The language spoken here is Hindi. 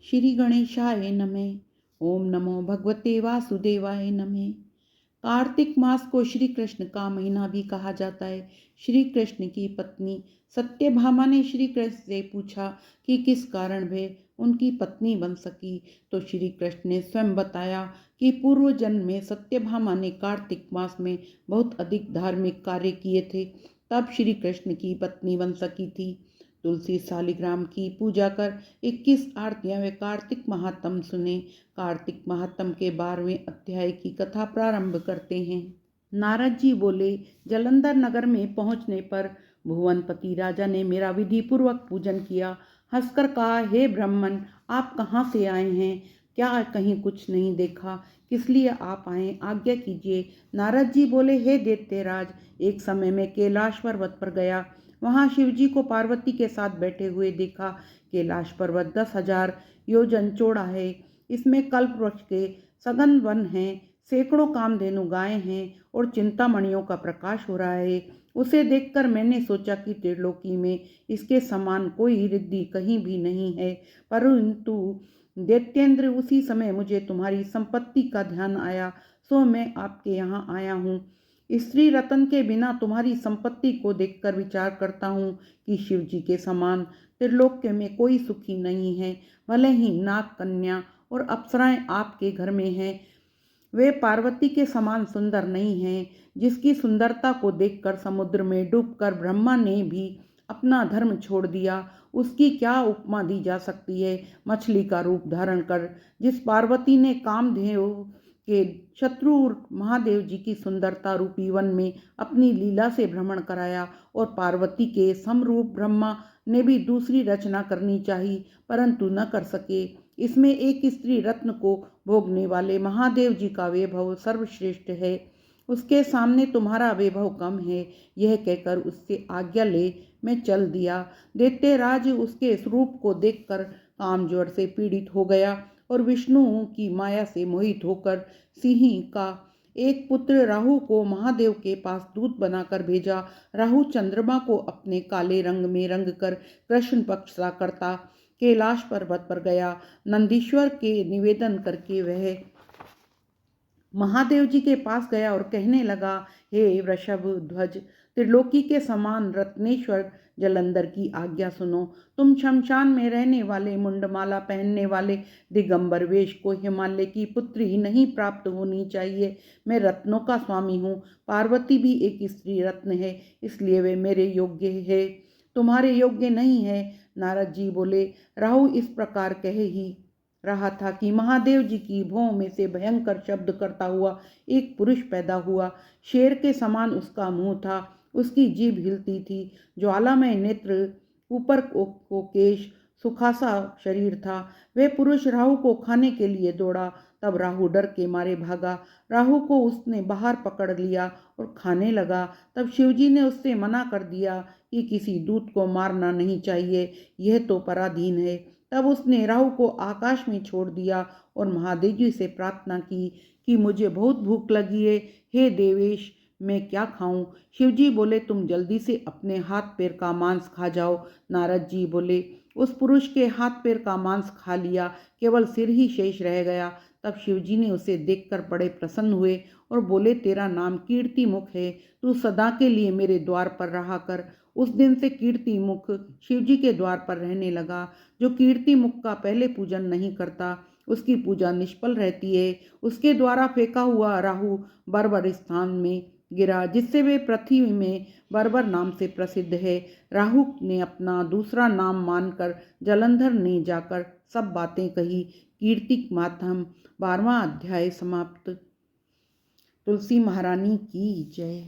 श्री गणेशाय नमः। ओम नमो भगवते वासुदेवाय नमः। कार्तिक मास को श्री कृष्ण का महीना भी कहा जाता है। श्री कृष्ण की पत्नी सत्यभामा ने श्री कृष्ण से पूछा कि किस कारण वे उनकी पत्नी बन सकी, तो श्री कृष्ण ने स्वयं बताया कि पूर्व जन्म में सत्यभामा ने कार्तिक मास में बहुत अधिक धार्मिक कार्य किए थे, तब श्री कृष्ण की पत्नी बन सकी थी। तुलसी शालिग्राम की पूजा कर 21 आरतियां व कार्तिक महात्म सुने। कार्तिक महात्म के 12वें अध्याय की कथा प्रारंभ करते हैं। नारद जी बोले, जालंधर नगर में पहुंचने पर भुवनपति राजा ने मेरा विधि पूर्वक पूजन किया। हंसकर कहा, हे ब्राह्मण, आप कहाँ से आए हैं? क्या कहीं कुछ नहीं देखा? किस लिए आप आए? आज्ञा कीजिए। नारद जी बोले, हे दैत्यराज, एक समय में कैलाश पर्वत पर गया। वहां शिवजी को पार्वती के साथ बैठे हुए देखा। कैलाश पर्वत 10,000 योजन चौड़ा है। इसमें कल्प वृक्ष के सघन वन हैं, सैकड़ों कामधेनु गायें हैं और चिंतामणियों का प्रकाश हो रहा है। उसे देखकर मैंने सोचा कि त्रिलोकी में इसके समान कोई रिद्धि कहीं भी नहीं है। परंतु दैत्येंद्र, उसी समय मुझे तुम्हारी संपत्ति का ध्यान आया, सो मैं आपके यहाँ आया हूँ। स्त्री रत्न के बिना तुम्हारी संपत्ति को देखकर विचार करता हूँ कि शिव जी के समान त्रिलोक में कोई सुखी नहीं है। भले ही नाग, कन्या और अप्सराएं आपके घर में हैं, वे पार्वती के समान सुंदर नहीं हैं। जिसकी सुंदरता को देखकर समुद्र में डूबकर ब्रह्मा ने भी अपना धर्म छोड़ दिया, उसकी क्या उपमा दी जा सकती है। मछली का रूप धारण कर जिस पार्वती ने कामधेनु के शत्रु महादेव जी की सुंदरता रूपी वन में अपनी लीला से भ्रमण कराया, और पार्वती के समरूप ब्रह्मा ने भी दूसरी रचना करनी चाहिए, परंतु न कर सके। इसमें एक स्त्री रत्न को भोगने वाले महादेव जी का वैभव सर्वश्रेष्ठ है, उसके सामने तुम्हारा वैभव कम है। यह कहकर उससे आज्ञा ले मैं चल दिया। दैत्यराज उसके स्वरूप को देखकर काम ज्वर से पीड़ित हो गया और विष्णु की माया से मोहित होकर सिंह का एक पुत्र राहु को महादेव के पास दूत बनाकर भेजा। राहु चंद्रमा को अपने काले रंग में रंग कर कृष्ण पक्ष सा करता कैलाश पर्वत पर गया। नंदीश्वर के निवेदन करके वह महादेव जी के पास गया और कहने लगा, हे वृषभ ध्वज, त्रिलोकी के समान रत्नेश्वर जालंधर की आज्ञा सुनो। तुम शमशान में रहने वाले मुंडमाला पहनने वाले दिगंबर वेश को हिमालय की पुत्री नहीं प्राप्त होनी चाहिए। मैं रत्नों का स्वामी हूँ। पार्वती भी एक स्त्री रत्न है, इसलिए वे मेरे योग्य है, तुम्हारे योग्य नहीं है। नारद जी बोले, राहु इस प्रकार कह ही रहा था कि महादेव जी की भौं में से भयंकर शब्द करता हुआ एक पुरुष पैदा हुआ। शेर के समान उसका मुंह था, उसकी जीभ हिलती थी, ज्वालामय नेत्र, ऊपर को केश, सुखासा शरीर था। वह पुरुष राहु को खाने के लिए दौड़ा, तब राहु डर के मारे भागा। राहु को उसने बाहर पकड़ लिया और खाने लगा। तब शिवजी ने उससे मना कर दिया कि किसी दूत को मारना नहीं चाहिए, यह तो पराधीन है। तब उसने राहु को आकाश में छोड़ दिया और महादेव जी से प्रार्थना की कि मुझे बहुत भूख लगी है, हे देवेश, मैं क्या खाऊं? शिवजी बोले, तुम जल्दी से अपने हाथ पैर का मांस खा जाओ। नारद जी बोले, उस पुरुष के हाथ पैर का मांस खा लिया, केवल सिर ही शेष रह गया। तब शिवजी ने उसे देखकर बड़े प्रसन्न हुए और बोले, तेरा नाम कीर्ति मुख है, तू सदा के लिए मेरे द्वार पर रहा कर। उस दिन से कीर्ति मुख शिवजी के द्वार पर रहने लगा। जो कीर्ति मुख का पहले पूजन नहीं करता, उसकी पूजा निष्फल रहती है। उसके द्वारा फेंका हुआ राहु बर्बर स्थान में गिरा, जिससे वे पृथ्वी में बर्बर नाम से प्रसिद्ध है। राहु ने अपना दूसरा नाम मानकर जालंधर ने जाकर सब बातें कही। कीर्तिक मातम 12वां अध्याय समाप्त। तुलसी महारानी की जय।